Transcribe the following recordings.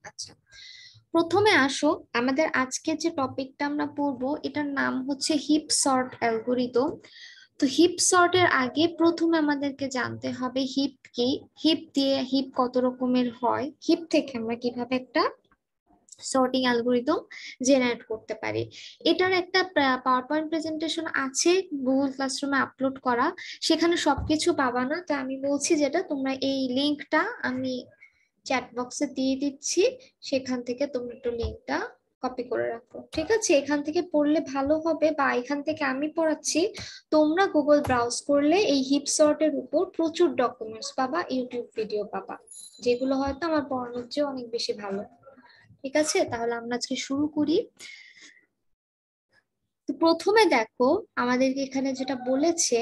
আচ্ছা, প্রথমে আসো, আমাদের আজকে যে টপিকটা আমরা পড়বো এটার নাম হচ্ছে হিপ সর্ট অ্যালগোরিদম। তো হিপ সর্টের আগে প্রথমে আমাদেরকে জানতে হবে হিপ কি, হিপ দিয়ে হিপ কত রকমের হয়, হিপ থেকে আমরা কিভাবে একটা সর্টিং অ্যালগোরিদম জেনারেট করতে পারি। এটার একটা পাওয়ার পয়েন্ট প্রেজেন্টেশন আছে গুগল ক্লাসরুমে আপলোড করা, সেখানে সবকিছু পাবা না। তো আমি বলছি যেটা, তোমরা এই লিঙ্কটা আমি চ্যাট বক্সে দিয়ে দিচ্ছি, সেখান থেকে তোমরা একটু লিঙ্কটা কপি করে রাখো, ঠিক আছে? এখান থেকে পড়লে ভালো হবে, বা এখান থেকে আমি পড়াচ্ছি, তোমরা গুগল ব্রাউজ করলে এই হিপ সর্টের উপর প্রচুর ডকুমেন্টস পাবা, ইউটিউব ভিডিও পাবা, যেগুলো হয়তো আমার পড়ানোর চেয়ে অনেক বেশি ভালো। ঠিক আছে, তাহলে আমরা আজকে শুরু করি। তো প্রথমে দেখো, আমাদেরকে এখানে যেটা বলেছে,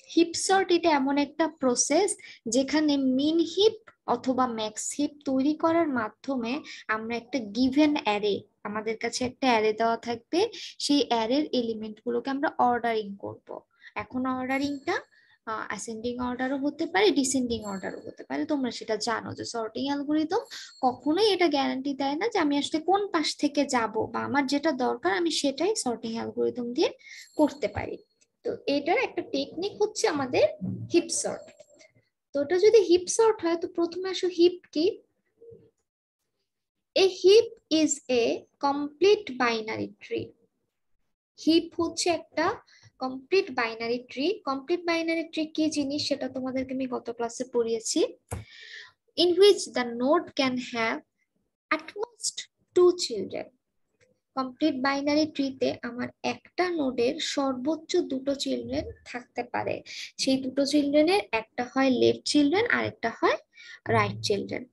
হিপ সর্ট এটা এমন একটা প্রসেস যেখানে মিন হিপ অথবা ম্যাক্স হিপ তৈরি করার মাধ্যমে আমরা একটা গিভেন অ্যারে, আমাদের কাছে একটা অ্যারে দেওয়া থাকবে, সেই অ্যারের এলিমেন্ট গুলোকে আমরা অর্ডারিং করব। এখন অর্ডারিংটা অ্যাসেন্ডিং অর্ডারও হতে পারে, ডিসেন্ডিং অর্ডারও হতে পারে। তোমরা সেটা জানো যে সর্টিং অ্যালগোরিদম কখনোই এটা গ্যারান্টি দেয় না যে আমি আসলে কোন পাশ থেকে যাব, বা আমার যেটা দরকার আমি সেটাই সর্টিং অ্যালগোরিদম দিয়ে করতে পারি। তো এটার একটা টেকনিক হচ্ছে আমাদের হিপ সর্ট। তো ওটা যদি হিপ সর্ট হয়, তো প্রথমে আসো হিপ কি। A heap is a complete binary tree. Heap হচ্ছে একটা complete binary tree. Complete binary tree কি জিনিস সেটা তোমাদেরকে আমি গত ক্লাসে পড়িয়েছি। In which the node can have at most two children. Complete binary ট্রিতে আমার একটা নোডের সর্বোচ্চ দুটো চিলড্রেন থাকতে পারে। সেই দুটো চিলড্রেনের একটা হয় লেফট চিলড্রেন আর একটা হয় right children.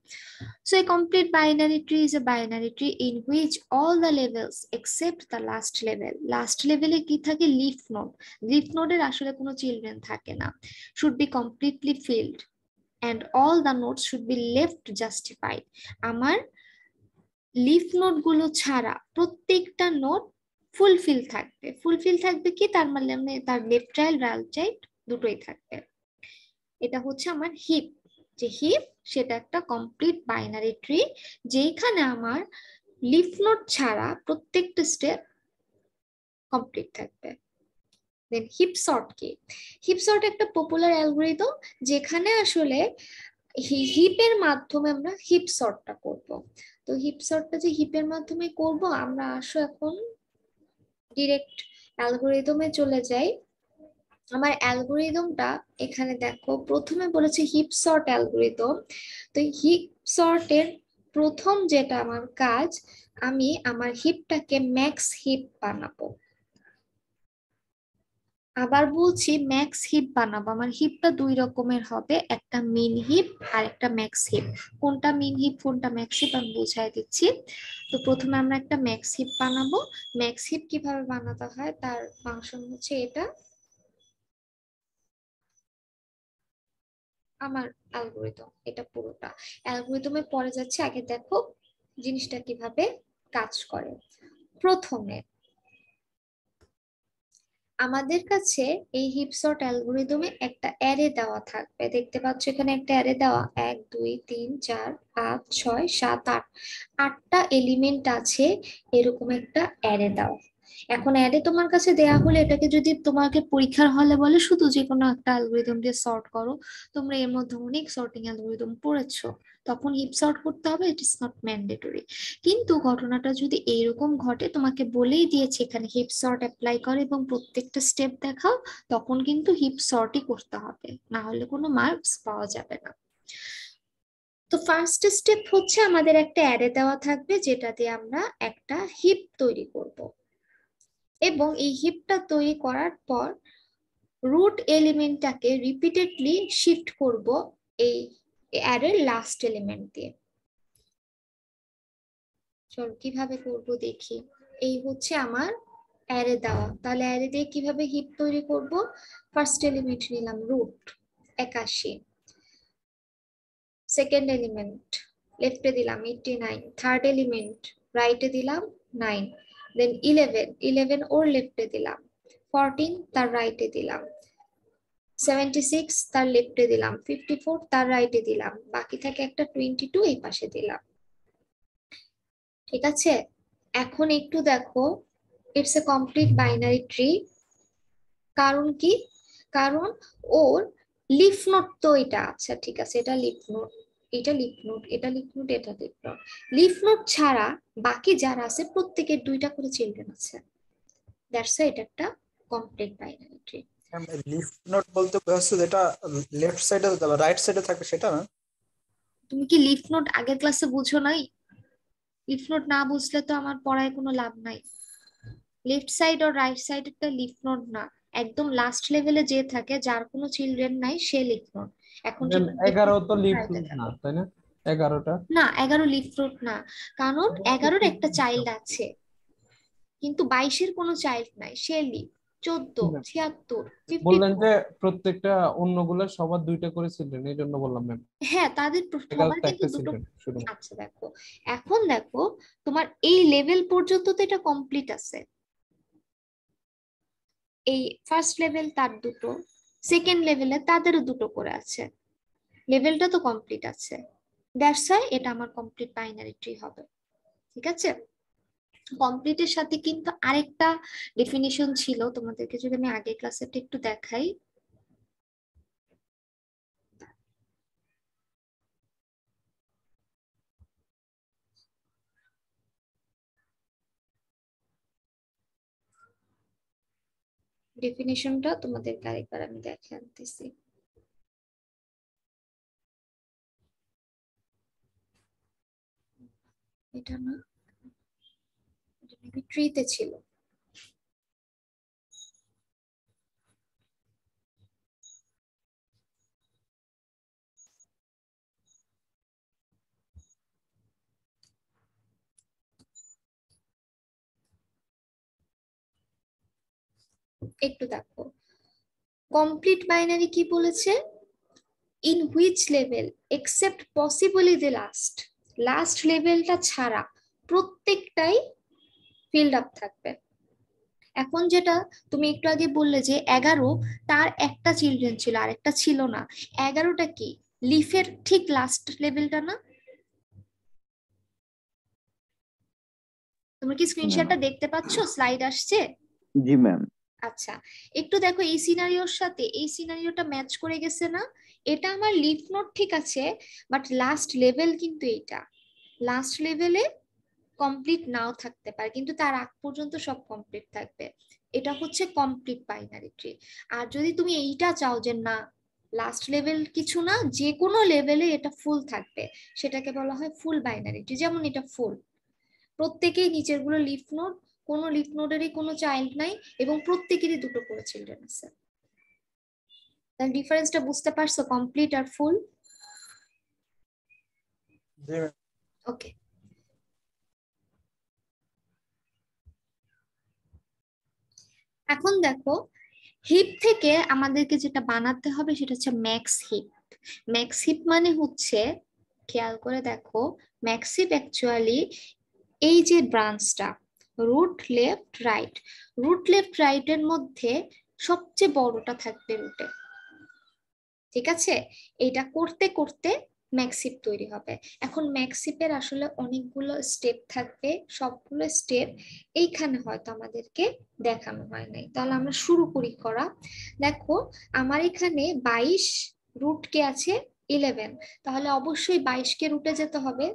So a complete binary tree is a binary tree in which all the levels except the last level. Last level এ কি থাকে? Leaf node. লিফ নোডের আসলে কোনো চিলড্রেন থাকে না। Should be completely filled and all the nodes should be left justified. আমার leaf node গুলো ছাড়া প্রত্যেকটা নোড ফুলফিল থাকবে। ফুলফিল থাকবে কি, তার মানে তার লেফট চাইল্ড রাইট চাইল্ড দুটোই থাকবে। এটা হচ্ছে আমার হিপ। যে হিপ সেটা একটা কমপ্লিট বাইনারি ট্রি, যেখানে আমার লিফ নোড ছাড়া প্রত্যেকটা স্টেপ কমপ্লিট থাকবে। দেন হিপ সর্ট কি? হিপ সর্ট একটা পপুলার অ্যালগোরিদম, যেখানে আসলে হিপের মাধ্যমে আমরা হিপ সর্টটা করব। তো হিপ সর্টটা যে হিপের মাধ্যমে করব, আমরা আসো এখন ডিরেক্ট অ্যালগোরিদমে চলে যাই। আমার অ্যালগোরিদমটা এখানে দেখো, প্রথমে বলেছে হিপ সর্ট অ্যালগোরিদম। তো হিপ সর্টের প্রথম যেটা আমার কাজ, আমি আমার হিপটাকে ম্যাক্স হিপ বানাবো। আবার বলছি ম্যাক্স হিপ বানাবো। আমার হিপটা দুই রকমের হবে, একটা মিন হিপ আর একটা ম্যাক্স হিপ। কোনটা মিন হিপ কোনটা ম্যাক্স হিপ আমি বুঝাই দিচ্ছি। তো প্রথমে আমরা একটা ম্যাক্স হিপ বানাবো। ম্যাক্স হিপ কিভাবে বানাতে হয় তার ফাংশন হচ্ছে এটা। আমার অ্যালগোরিদম এটা পুরোটা, অ্যালগোরিদমে পরে যাচ্ছে, আগে দেখো জিনিসটা কিভাবে কাজ করে। প্রথমে আমাদের কাছে এই হিপসর্ট অ্যালগোরিদমে একটা অ্যারে দেওয়া থাকবে, দেখতে পাচ্ছ এখানে একটা অ্যারে দেওয়া, 1 2 3 4 5 6 7 8, আটটা এলিমেন্ট আছে, এরকম একটা অ্যারে দেওয়া। এখন অ্যারে তোমার কাছে দেয়া হলে, এটাকে যদি তোমাকে পরীক্ষার হলে বলে শুধু যে কোনো একটা অ্যালগোরিদম দিয়ে সর্ট করো, তোমরা এর মধ্যে অনেক সর্টিং অ্যালগোরিদম পড়েছো, তখন হিপ সর্ট করতে হবে, ইট ইজ নট ম্যান্ডেটরি। কিন্তু ঘটনাটা যদি এইরকম ঘটে, তোমাকে বলেই দিয়েছে এখানে হিপ সর্ট অ্যাপ্লাই করে এবং প্রত্যেকটা স্টেপ দেখাও, তখন কিন্তু হিপ সর্টই করতে হবে, না হলে কোনো মার্কস পাওয়া যাবে না। তো ফার্স্ট স্টেপ হচ্ছে আমাদের একটা অ্যারে দেওয়া থাকবে, যেটা দিয়ে আমরা একটা হিপ তৈরি করব, এবং এই হিপটা তৈরি করার পর রুট এলিমেন্টটাকে রিপিটেডলি শিফট করব এই অ্যারের লাস্ট এলিমেন্ট দিয়ে। চল কিভাবে করব দেখি। এই হচ্ছে আমার অ্যারে দেওয়া, তাহলে অ্যারে দিয়ে কিভাবে হিপ তৈরি করব। ফার্স্ট এলিমেন্ট নিলাম রুট 81, সেকেন্ড এলিমেন্ট লেফটে দিলাম 89, থার্ড এলিমেন্ট রাইটে দিলাম 9, দেন 11 ওর লেফটে দিলাম, 14 তার রাইটে দিলাম, 76 তার লেফটে দিলাম, 54 তার রাইটে দিলাম, বাকি থাকে একটা 22 এই পাশে দিলাম। ঠিক আছে, এখন একটু দেখো, it's a complete binary tree. কারণ কি? কারণ ওর লিফ নোড তো এটা, আচ্ছা ঠিক আছে, এটা লিফ নোড, এটা লিফ নোড, এটা লিফ নোড, এটা লিফ নোড। লিফ নোড ছাড়া বাকি যারা আছে প্রত্যেকের দুইটা করে চিলড্রেন আছে। দ্যাটস এটা একটা complete binary tree. Lift note বলতে হচ্ছে যেটা লেফট সাইডে রাইট সাইডে থাকবে সেটা না? তুমি কি লিফ নোড আগের ক্লাসে বুঝো নাই? লিফ নোড না বুঝলে তো আমার পড়ায় কোনো লাভ নাই। লেফট সাইড আর রাইট সাইড একটা লিফ নোড না, একদম লাস্ট লেভেলে যে থাকে, যার কোনো চিলড্রেন নাই, সে লিফ নোড। এখন ম্যাম সেটা 11 তো লিফ রাইটে গেল। না তাই না? 11টা না, 11 লিফ নোড না, কারণ 11-র একটা চাইল্ড আছে, কিন্তু 22-এর কোনো চাইল্ড নাই, সে লিফ। 14, 76, 52। বললেন যে প্রত্যেকটা অন্যগুলো সবার দুইটা করে চিলড্রেন, এই জন্য বললাম ম্যাম। হ্যাঁ, তাদের সবার 11টা কিন্তু একটা দুটো। চিলড্রেন শুধু। আচ্ছা দেখো, এখন দেখো, তোমার এই লেভেল পর্যন্ত তো এটা কমপ্লিট আছে। এই ফার্স্ট লেভেল তার দুটো, সেকেন্ড লেভেলে তাদেরও দুটো করে আছে, লেভেলটা তো কমপ্লিট আছে। দ্যাটস ওয়াই এটা আমার কমপ্লিট বাইনারি ট্রি হবে। ঠিক আছে, কমপ্লিটের সাথে কিন্তু আরেকটা ডেফিনিশন ছিল, তোমাদেরকে যদি আমি আগের ক্লাসে একটু দেখাই। ডেফিনিশনটা তোমাদেরকে আরেকবার আমি দেখে আনতেছি। এটা না, ট্রিতে ছিল। একটু দেখো, কমপ্লিট বাইনারি কি বলেছে? In which level except possibly the last, last লেভেলটা ছাড়া প্রত্যেকটাই ফিল্ড আপ থাকবে। এখন যেটা তুমি একটু আগে বললে যে 11, তার একটা চিলড্রেন ছিল আর একটা ছিল না, 11টা কি লিফের ঠিক লাস্ট লেভেলটা না? তুমি কি ম্যাম। স্ক্রিনশটটা দেখতে পাচ্ছো? স্লাইড আসছে? জি ম্যাম। আচ্ছা, একটু দেখো এই সিনারিওর সাথে এই সিনারিওটা ম্যাচ করে গেছে না? এটা আমার লিফ নোট ঠিক আছে, বাট লাস্ট লেভেল কিন্তু এইটা, লাস্ট লেভেলে কমপ্লিট নাও থাকতে পারে, কিন্তু তার আগ পর্যন্ত সব কমপ্লিট থাকবে। এটা হচ্ছে কমপ্লিট বাইনারি ট্রি। আর যদি তুমি এইটা চাও যে না, লাস্ট লেভেল কিছু না, যে কোনো লেভেলে এটা ফুল থাকবে, সেটাকে বলা হয় ফুল বাইনারি ট্রি। যেমন এটা ফুল, প্রত্যেকেই নিচের গুলো লিফ নোড, কোনো লিফ নোডেরই কোনো চাইল্ড নাই, এবং প্রত্যেকেরই দুটো করে চিলড্রেন আছে। তাহলে ডিফারেন্সটা বুঝতে পারছো, কমপ্লিট আর ফুল? জি ম্যাম। ওকে, এখন দেখো, হিপ থেকে আমাদেরকে যেটা বানাতে হবে সেটা হচ্ছে ম্যাক্স হিপ। ম্যাক্স হিপ মানে হচ্ছে, খেয়াল করে দেখো, ম্যাক্স হিপ অ্যাকচুয়ালি এই যে ব্রাঞ্চটা, root left right, root left right এর মধ্যে সবচেয়ে বড়টা থাকবে রুটে। ঠিক আছে, এটা করতে করতে ম্যাক্সিপ তৈরি হবে। এখন ম্যাক্সিপের আসলে অনেকগুলো স্টেপ থাকবে, সবগুলো স্টেপ এইখানে হয়তো আমাদেরকে দেখানো হয় নাই, তাহলে আমরা শুরু করি করা। দেখো, আমার এখানে 22, রুট কে আছে 11, তাহলে অবশ্যই 22-কে রুটে যেতে হবে,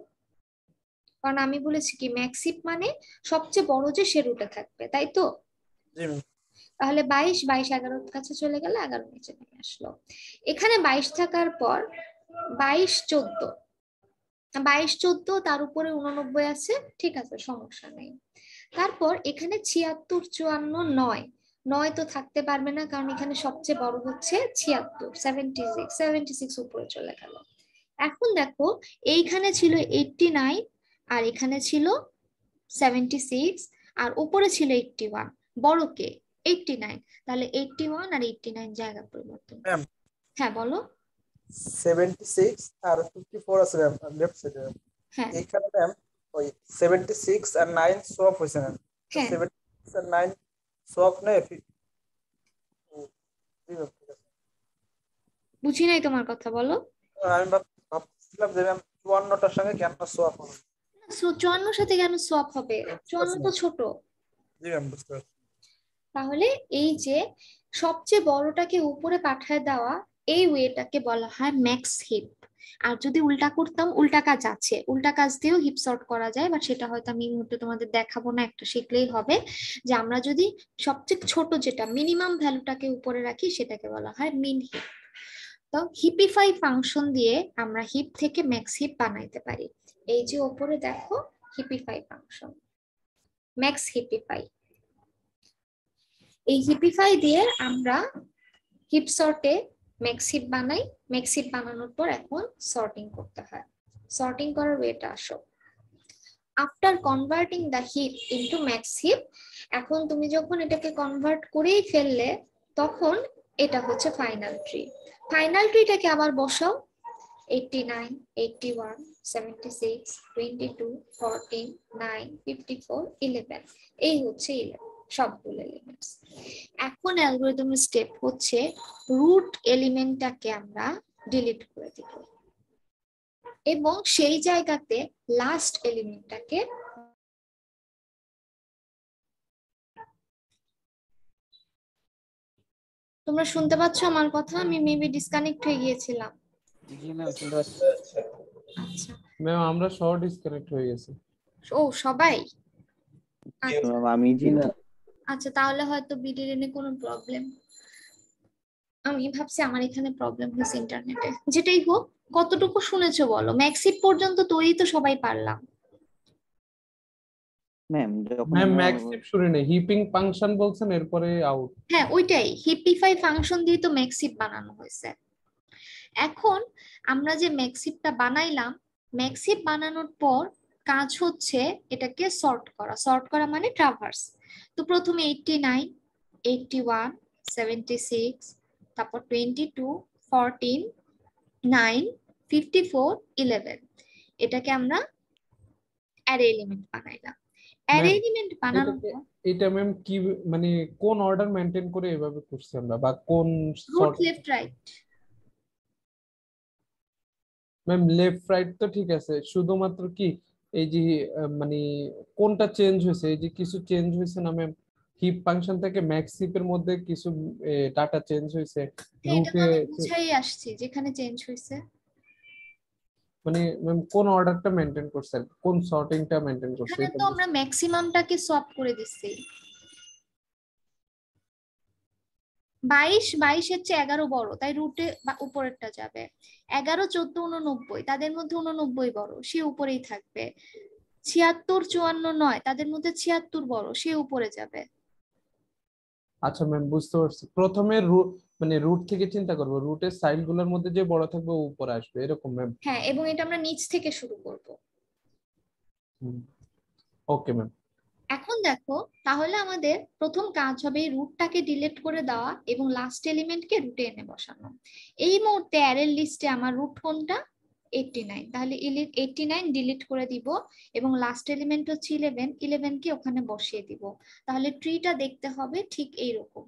কারণ আমি বলেছি কি ম্যাক্সিপ মানে সবচেয়ে বড় যে সে রুটে থাকবে, তাই তো? জি ম্যাম। তাহলে 22, 22 11-র কাছে চলে গেলে 11 নিচে নেমে আসলো। এখানে 22 থাকার পর 22 14, 22 14 তার উপরে 89 আছে, ঠিক আছে, সমস্যা নেই। তারপর এখানে 76 54 9, 9 তো থাকতে পারবে না, কারণ এখানে সবচেয়ে বড় হচ্ছে 76, 76, 76 উপরে চলে গেল। এখন দেখো, এইখানে ছিল 89, আর এখানে ছিল 76, আর উপরে ছিল 81, বড় কে 89, তাহলে 81 আর 89 জায়গা পরিবর্তন ম্যাম, করো। হ্যাঁ বলো। 76 আর 54 আছে ম্যাম লেফট সাইডে। হ্যাঁ এইখানে ম্যাম ওই 76 আর 9 সোয়াপ হয়েছে ম্যাম। হ্যাঁ, 76 আর 9 সোয়াপ নেই জি ম্যাম, ঠিক আছে। বুঝি নাই তোমার কথা, বলো। আমি ভাবছিলাম যে ম্যাম 54টার সঙ্গে কেন সোয়াপ হবে। সো 54 সাথে কেন সোয়াপ হবে? 54 তো ছোট। জি ম্যাম, বুঝতে পারছি। তাহলে এই যে সবচেয়ে বড়টাকে উপরে পাঠায় দেওয়া, এই ওয়েটাকে বলা হয় ম্যাক্স হিপ। আর যদি উল্টা করতাম, উল্টা কাজ আছে, উল্টা কাজ দিয়েও হিপ সর্ট করা যায়, বাট সেটা হয়তো আমি এই মুহূর্তে তোমাদের দেখাবো না, একটা শিখলেই হবে। যে আমরা যদি সবচেয়ে ছোট যেটা মিনিমাম ভ্যালুটাকে উপরে রাখি, সেটাকে বলা হয় মিন হিপ। তো হিপিফাই ফাংশন দিয়ে আমরা হিপ থেকে ম্যাক্স হিপ বানাইতে পারি। এই যে উপরে দেখো হিপিফাই ফাংশন, ম্যাক্স হিপিফাই। এই হিপিফাই দিয়ে আমরা হিপ সর্টে ম্যাক্স হিপ বানাই। ম্যাক্স হিপ বানানোর পর এখন সর্টিং করতে হয়। সর্টিং করার ওয়েটা আসো। After converting the heap into max heap, এখন তুমি যখন এটাকে কনভার্ট করেই ফেললে, তখন এটা হচ্ছে ফাইনাল ট্রি। ফাইনাল ট্রিটাকে আবার বসাও। 89, 81, 76, 22, 14, 9, 54, 11, এই হচ্ছে 11 সবগুলো এলিমেন্টস। এখন অ্যালগরিদমের স্টেপ হচ্ছে রুট এলিমেন্টটাকে আমরা ডিলিট করে দিব এবং সেই জায়গাতে লাস্ট এলিমেন্টটাকে, তোমরা শুনতে পাচ্ছ আমার কথা? আমি মেবি ডিসকানেক্ট হয়ে গিয়েছিলাম। জি ম্যাম, শুনতে পাচ্ছি। আচ্ছা, ম্যাম আমরা সহ ডিসকানেক্ট হয়ে গেছি। ও সবাই? আচ্ছা ম্যাম আমি জি না। আচ্ছা, তাহলে হয়তো বিডিএর কোনো প্রবলেম। আমি ভাবছি আমার এখানে প্রবলেম হয়েছে ইন্টারনেটে। যেটাই হোক, কতটুকু শুনেছো বলো? ম্যাক্সিপ পর্যন্ত তৈরি তো সবাই পারলাম। ম্যাম যখন ম্যাম আমরা ম্যাক্সিপ শুনি না, হিপিং ফাংশন বলছেন এরপরে আউট। হ্যাঁ ওইটাই, হিপিফাই ফাংশন দিয়ে তো ম্যাক্সিপ বানানো হয়েছে। এখন আমরা যে ম্যাক্সিপটা বানাইলাম, ম্যাক্সিপ বানানোর পর কাজ হচ্ছে এটাকে সর্ট করা। সর্ট করা মানে ট্রাভার্স। তো প্রথমে 89, 81, 76, তারপর 22, 14, 9, 54, 11, এটাকে আমরা অ্যারে এলিমেন্ট বানাইলাম। অ্যারে ম্যাম এলিমেন্ট বানানোর এটাকে, পর এটা ম্যাম কি মানে কোন অর্ডার মেনটেন করে এভাবে করছি আমরা, বা কোন root sort? Left right. Ma'am left right তো ঠিক আছে, শুধুমাত্র কি এই যে মানে কোনটা চেঞ্জ হয়েছে, এই যে কিছু চেঞ্জ হয়েছে না ম্যাম? হিপ ফাংশন থেকে ম্যাক্স হিপের মধ্যে কিছু ডাটা চেঞ্জ হয়েছে হ্যাঁ এটা তো রুটে, আমি বুঝাই আসছি যেখানে চেঞ্জ হয়েছে। মানে ম্যাম কোন অর্ডারটা মেনটেন করছেন, কোন সর্টিংটা মেনটেন করছে এখানে এটা তো আমরা ম্যাক্সিমামটাকে সোয়াপ করে দিচ্ছি। 22 এর চেয়ে 11 বড়, তাই রুটে উপরেরটা যাবে। 11, 14, 89, তাদের মধ্যে 89 বড়, সে উপরেই থাকবে। 76, 54, 9, তাদের মধ্যে 76 বড়, সে উপরে যাবে। আচ্ছা ম্যাম বুঝতে পারছি। প্রথমে রুট মানে রুট থেকে চিন্তা করবো, রুটের সাইড গুলোর মধ্যে যে বড় থাকবে ও উপরে আসবে, এরকম ম্যাম? হ্যাঁ, এবং এটা আমরা নিচ থেকে শুরু করব। Okay ma'am. এখন দেখো, তাহলে আমাদের প্রথম কাজ হবে রুটটাকে ডিলিট করে দেওয়া এবং লাস্ট এলিমেন্টকে রুটে এনে বসানো। এই মুহূর্তে অ্যারের লিস্টে আমার রুট কোনটা? 89, তাহলে 89 ডিলিট করে দিব এবং লাস্ট এলিমেন্ট হচ্ছে 11, 11 কে ওখানে বসিয়ে দিব। তাহলে ট্রিটা দেখতে হবে ঠিক এইরকম।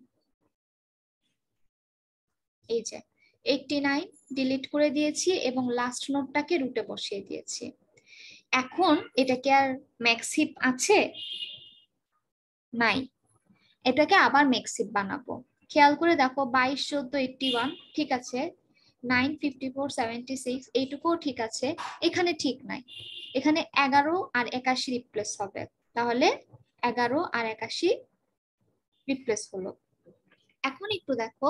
এই যে 89 ডিলিট করে দিয়েছি এবং লাস্ট নোডটাকে রুটে বসিয়ে দিয়েছি। এখন এটা কি আর ম্যাক্স হিপ আছে? নাই। এটাকে আবার ম্যাক্সিপ বানাবো। খেয়াল করে দেখো, 22, 14, 81 ঠিক আছে, 9, 54, 76 এইটুকুও ঠিক আছে। এখানে ঠিক নাই, এখানে 11 আর 81 রিপ্লেস হবে। তাহলে 11 আর 81 রিপ্লেস হলো। এখন একটু দেখো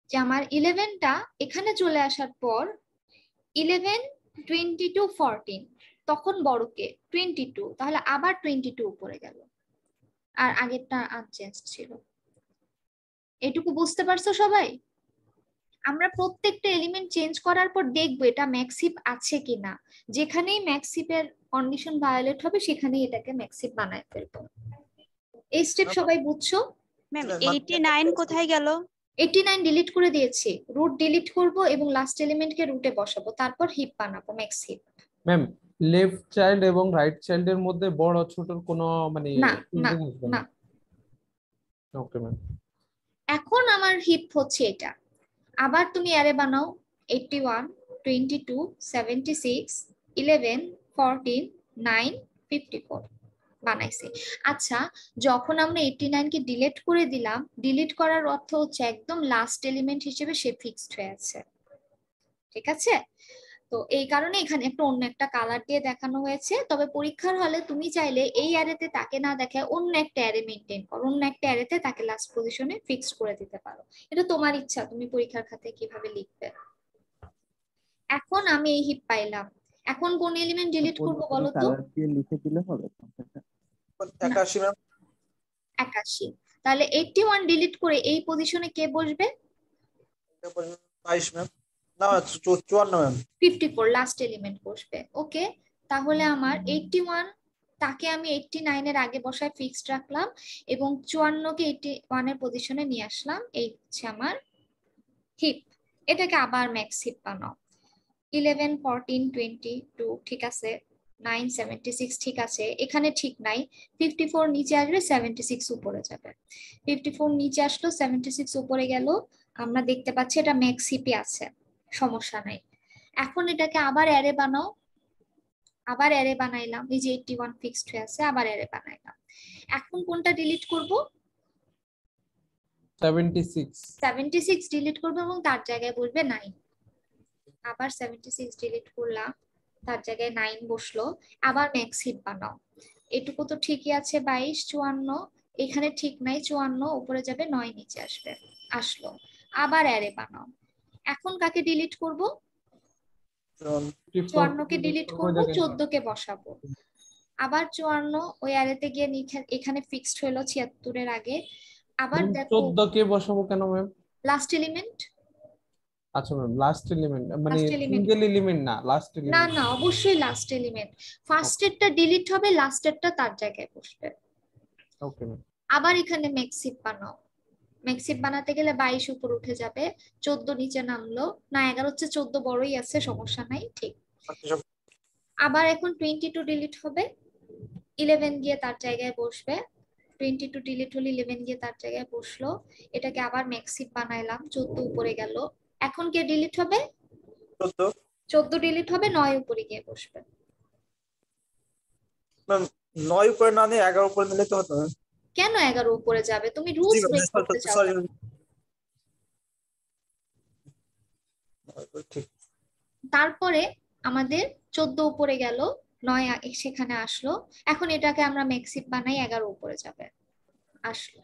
যে আমার 11টা এখানে চলে আসার পর 11, 22, 14, তখন বড় কে? 22, তাহলে আবার 22 উপরে গেল, আর আগেরটা আনচেঞ্জ ছিল। এটুকু বুঝতে পারছো সবাই? আমরা প্রত্যেকটা এলিমেন্ট চেঞ্জ করার পর দেখবো এটা ম্যাক্সিপ আছে কিনা। যেখানেই ম্যাক্সিপের কন্ডিশন ভায়োলেট হবে সেখানেই এটাকে ম্যাক্সিপ বানায় ফেলবো। এই স্টেপ সবাই বুঝছো? ম্যাম 89 কোথায় গেল? 89 ডিলিট করে দিয়েছি, রুট ডিলিট করব এবং লাস্ট এলিমেন্টকে রুটে বসাবো, তারপর হিপ বানাবো, max heap. Ma'am left child এবং রাইট চাইল্ডের মধ্যে বড় ছোটর কোনো মানে না না ফিল্ডিং আসবে না। না? Okay ma'am. এখন আমার হিপ হচ্ছে এটা। আবার তুমি অ্যারে বানাও, 81, 22, 76, 11 14 9 54 বানাইছি। আচ্ছা, যখন আমরা 89 কে ডিলিট করে দিলাম, ডিলিট করার অর্থ হচ্ছে একদম লাস্ট এলিমেন্ট হিসেবে সে ফিক্সড হয়ে আছে, ঠিক আছে? তো এই কারণে এখানে একটু অন্য একটা কালার দিয়ে দেখানো হয়েছে। তবে পরীক্ষার হলে তুমি চাইলে এই অ্যারেতে তাকে না দেখায় অন্য একটা অ্যারে মেইনটেইন করো, অন্য একটা অ্যারেতে তাকে লাস্ট পজিশনে ফিক্সড করে দিতে পারো। এটা তোমার ইচ্ছা, তুমি পরীক্ষার খাতায় কিভাবে লিখবে। এখন আমি এই হিপ পাইলাম, এখন কোন এলিমেন্ট ডিলিট করব বলো তো? কালার দিয়ে লিখে দিলে হবে। 81 ম্যাম। 81। তাহলে 81 ডিলিট করে এই পজিশনে কে বসবে? 22 ম্যাম, না 54 ম্যাম। 54 লাস্ট এলিমেন্ট বসবে। ওকে, তাহলে আমার 81 তাকে আমি 89 এর আগে বসায় ফিক্সড রাখলাম এবং 54 কে 81 এর পজিশনে নিয়ে আসলাম। এই হচ্ছে আমার হিপ। এটাকে আবার ম্যাক্স হিপ বানাও। 11 14 22 ঠিক আছে, 9 76 ঠিক আছে, এখানে ঠিক নাই। 54 নিচে আসবে, 76 উপরে যাবে। 54 নিচে আসলো, 76 উপরে গেল। আমরা দেখতে পাচ্ছি এটা ম্যাক্স হিপে আছে, সমস্যা নাই। এখন এটাকে আবার অ্যারে বানাও। আবার অ্যারে বানাইলাম, এই যে 81 ফিক্সড হয়ে আছে, আবার অ্যারে বানাইলাম। এখন কোনটা ডিলিট করব? 76 76 ডিলিট করব এবং তার জায়গায় বসবে 9। আবার 76 ডিলিট করলাম, তার জায়গায় 9 বসলো। আবার ম্যাক্স হিপ বানাও। এটুকু তো ঠিকই আছে, 22 54 এখানে ঠিক নাই, 54 উপরে যাবে, 9 নিচে আসবে, আসলো। আবার অ্যারে বানাও। এখন কাকে ডিলিট করব? 54 কে ডিলিট করব, 14 কে বসাবো। আবার 54 ওই অ্যারেতে গিয়ে এখানে ফিক্সড হলো 76 এর আগে। আবার দেখো 14 কে বসাবো কেন ম্যাম? Last element. আচ্ছা ম্যাম, লাস্ট এলিমেন্ট মানে Last element। সিঙ্গেল এলিমেন্ট না, লাস্ট না এলিমেন্ট। না, অবশ্যই লাস্ট এলিমেন্ট। ফার্স্টেরটা ডিলিট হবে, লাস্টেরটা তার জায়গায় বসবে। Okay ma'am. আবার এখানে ম্যাক্সিপ বানাও। ম্যাক্সিপ বানাতে গেলে 22 উপর উঠে যাবে, 14 নিচে নামলো, না 11 হচ্ছে, 14 বড়ই আছে, সমস্যা নাই, ঠিক। আবার এখন 22 ডিলিট হবে, 11 গিয়ে তার জায়গায় বসবে। 22 ডিলিট হলে 11 গিয়ে তার জায়গায় বসলো। এটাকে আবার ম্যাক্সিপ বানাইলাম, 14 উপরে গেল। এখন কে ডিলিট হবে? 14 ডিলিট হবে, 9 উপরে গিয়ে বসবে। ম্যাম 9 উপরে না নিয়ে 11 উপরে নিলে তো হতো। কেন 11 উপরে যাবে? তুমি রুলস ব্রেক করতে চাও। ঠিক। তারপরে আমাদের 14 উপরে গেল, 9 সেখানে আসলো। এখন এটাকে আমরা ম্যাক্সিপ বানাই, 11 উপরে যাবে, আসলো।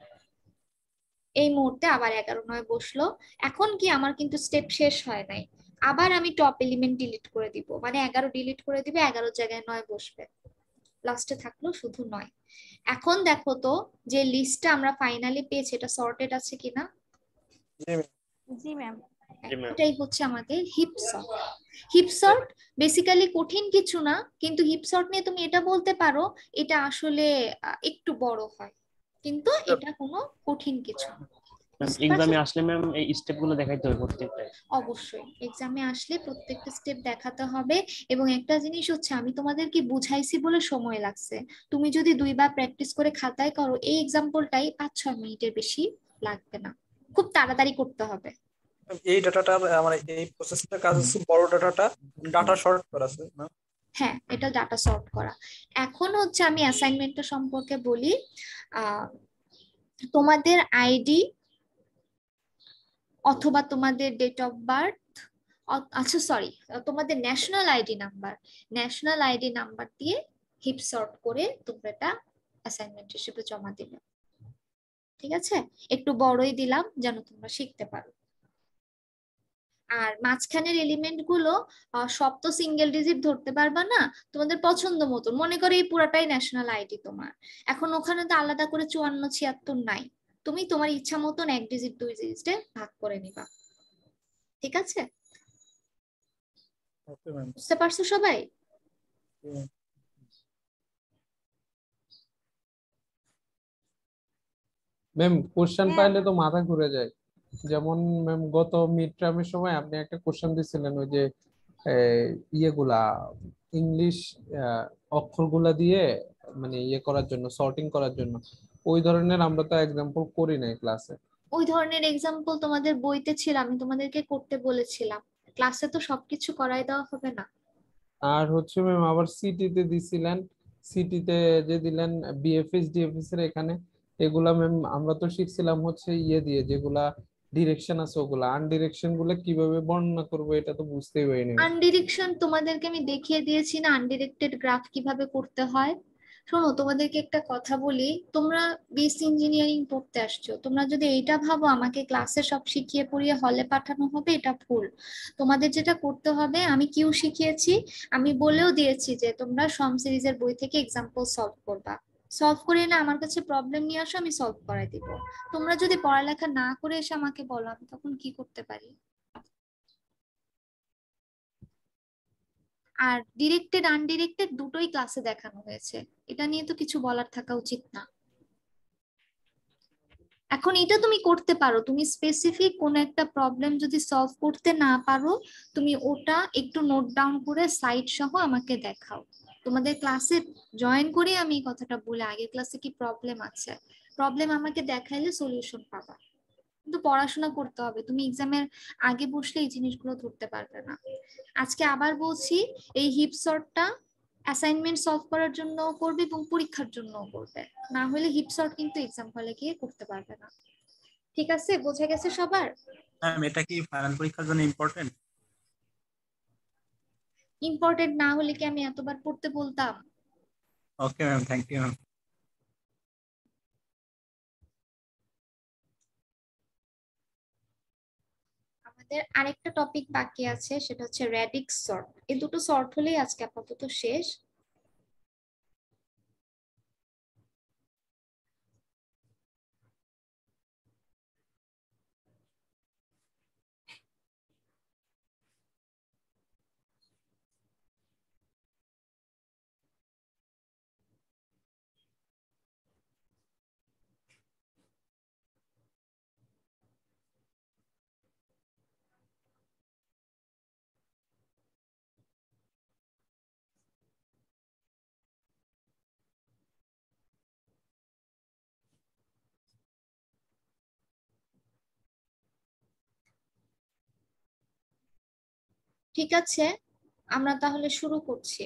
এই মুহূর্তে আবার 11 9 বসলো। এখন কি আমার কিন্তু স্টেপ শেষ হয় নাই, আবার আমি টপ এলিমেন্ট ডিলিট করে দিব, মানে 11 ডিলিট করে দিবে, 11 জায়গায় 9 বসবে, লাস্টে থাকলো শুধু 9। এখন দেখো তো যে লিস্টটা আমরা ফাইনালি পেয়েছি এটা সর্টেড আছে কিনা। জি ম্যাম। এটাই হচ্ছে আমাদের heap sort. Heap sort basically কঠিন কিছু না, কিন্তু হিপ সর্ট নিয়ে তুমি এটা বলতে পারো এটা আসলে একটু বড় হয়, কিন্তু এটা কোনো কঠিন কিছু না। এক্সামে আসলে ম্যাম এই স্টেপগুলো দেখাইতে হবে প্রত্যেকটা। অবশ্যই এক্সামে আসলে প্রত্যেকটা স্টেপ দেখাতে হবে। এবং একটা জিনিস হচ্ছে, আমি তোমাদেরকে বুঝাইছি বলে সময় লাগছে, তুমি যদি 2 বার প্র্যাকটিস করে খাতায় করো, এই এক্সাম্পলটাই 5-6 মিনিটের বেশি লাগবে না, খুব তাড়াতাড়ি করতে হবে। এই ডাটাটা মানে এই প্রসেসটা কাজ হচ্ছে বড় ডাটা শর্ট করা আছে না? হ্যাঁ, এটা ডাটা সর্ট করা। এখন হচ্ছে আমি অ্যাসাইনমেন্টটা সম্পর্কে বলি। তোমাদের আইডি অথবা তোমাদের ডেট অফ বার্থ, আচ্ছা সরি, তোমাদের ন্যাশনাল আইডি নাম্বার দিয়ে হিপ সর্ট করে তোমরা এটা অ্যাসাইনমেন্ট হিসেবে জমা দিবে। ঠিক আছে, একটু বড়ই দিলাম যেন তোমরা শিখতে পারো। আর মাঝখানের এলিমেন্ট গুলো সব তো সিঙ্গেল ডিজিট ধরতে পারবা না, তোমাদের পছন্দ মতো, মনে করো এই পুরাটাই ন্যাশনাল আইডি তোমার, এখন ওখানে তো আলাদা করে 54 76 নাই, তুমি তোমার ইচ্ছা মতন 1 ডিজিট 2 ডিজিটে ভাগ করে নিবা। ঠিক আছে, বুঝতে পারছো সবাই? ম্যাম কোশ্চেন হ্যাঁ। পাইলে তো মাথা ঘুরে যায়। যেমন ম্যাম গত মিড টার্মের সময় আপনি একটা কোশ্চেন দিছিলেন ওই যে ইয়েগুলা ইংলিশ অক্ষরগুলা দিয়ে মানে ইয়ে করার জন্য, সর্টিং করার জন্য, ওই ধরনের আমরা তো এক্সাম্পল করি নাই ক্লাসে। ওই ধরনের এক্সাম্পল তোমাদের বইতে ছিল, আমি তোমাদেরকে করতে বলেছিলাম, ক্লাসে তো সবকিছু করাই দেওয়া হবে না। আর হচ্ছে ম্যাম আবার সিটিতে দিছিলেন, সিটিতে যে দিলেন বিএফএস ডিএফএস এর এখানে, এগুলা ম্যাম আমরা তো শিখছিলাম হচ্ছে ইয়ে দিয়ে, যেগুলা ডিরেকশন আছে ওগুলা আনডিরেকশন গুলো কিভাবে বর্ণনা করবো এটা তো বুঝতেই পারিনি। আনডিরেকশন তোমাদেরকে আমি দেখিয়ে দিয়েছি না, আনডিরেক্টেড গ্রাফ কিভাবে করতে হয়। শোনো, তোমাদেরকে একটা কথা বলি, তোমরা বিএসসি ইঞ্জিনিয়ারিং পড়তে আসছো, তোমরা যদি এইটা ভাবো আমাকে ক্লাসে সব শিখিয়ে পড়িয়ে হলে পাঠানো হবে, এটা ভুল। তোমাদের যেটা করতে হবে, আমি কিউ শিখিয়েছি, আমি বলেও দিয়েছি যে তোমরা সম সিরিজের বই থেকে এক্সাম্পল সলভ করবা, সলভ করে না আমার কাছে প্রবলেম নিয়ে আসো, আমি সলভ করাই দিব। তোমরা যদি পড়ালেখা না করে এসে আমাকে বলো, আমি তখন কি করতে পারি? আর ডিরেক্টেড আনডিরেক্টেড দুটোই ক্লাসে দেখানো হয়েছে, এটা নিয়ে তো কিছু বলার থাকা উচিত না। এখন এটা তুমি করতে পারো, তুমি স্পেসিফিক কোন একটা প্রবলেম যদি সলভ করতে না পারো, তুমি ওটা একটু নোট ডাউন করে সাইড সহ আমাকে দেখাও। তোমাদের ক্লাসে জয়েন করে আমি এই কথাটা বলে, আগের ক্লাসে কি প্রবলেম আছে, প্রবলেম আমাকে দেখাইলে সলিউশন পাবা। কিন্তু পড়াশোনা করতে হবে, তুমি এক্সামের আগে বসলে এই জিনিসগুলো ধরতে পারবে না। আজকে আবার বলছি, এই হিপ সর্টটা অ্যাসাইনমেন্ট সলভ করার জন্য করবে এবং পরীক্ষার জন্য করবে, না হলে হিপ সর্ট কিন্তু এক্সাম হলে গিয়ে করতে পারবে না। ঠিক আছে, বোঝা গেছে সবার? ম্যাম এটা কি ফাইনাল পরীক্ষার জন্য ইম্পর্টেন্ট? ইম্পর্টেন্ট না হলে কি আমি এতবার পড়তে বলতাম? Okay ma'am, thank you ma'am. আমাদের আরেকটা টপিক বাকি আছে, সেটা হচ্ছে র্যাডিক্স সর্ট। এই দুটো সর্ট হলেই আজকে আপাতত শেষ। ঠিক আছে, আমরা তাহলে শুরু করছি।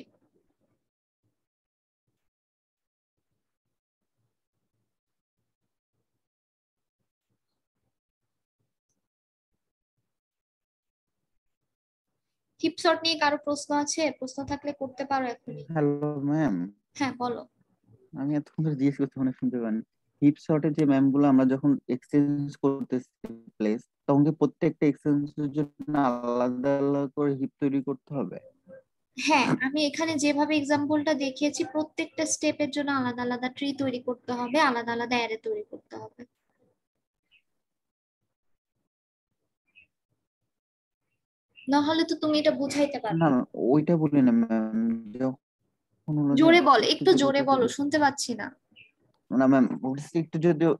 হিপ সর্ট নিয়ে কারো প্রশ্ন আছে? প্রশ্ন থাকলে করতে পারো এখনই। হ্যালো ম্যাম, হ্যাঁ বলো। আমি এতক্ষণ ধরে জিজ্ঞেস করতে মানে শুনতে পাইনি। হিপ শর্টের যে ম্যাম গুলো আমরা যখন এক্সচেঞ্জ করতেছি প্লেস, তখন কি প্রত্যেকটা এক্সচেঞ্জের জন্য আলাদা আলাদা করে হিপ তৈরি করতে হবে? হ্যাঁ, আমি এখানে যেভাবে এক্সাম্পলটা দেখিয়েছি, প্রত্যেকটা স্টেপের জন্য আলাদা আলাদা ট্রি তৈরি করতে হবে, আলাদা আলাদা অ্যারে তৈরি করতে হবে। না হলে তো তুমি এটা বুঝাইতে পারবে না, না। ওইটা বলি না ম্যাম, যখন হলো যে জোরে বল, একটু একটু যে জোরে বলতেছে বলো, শুনতে পাচ্ছি না। না ম্যাম, বলতেছি একটু যদিও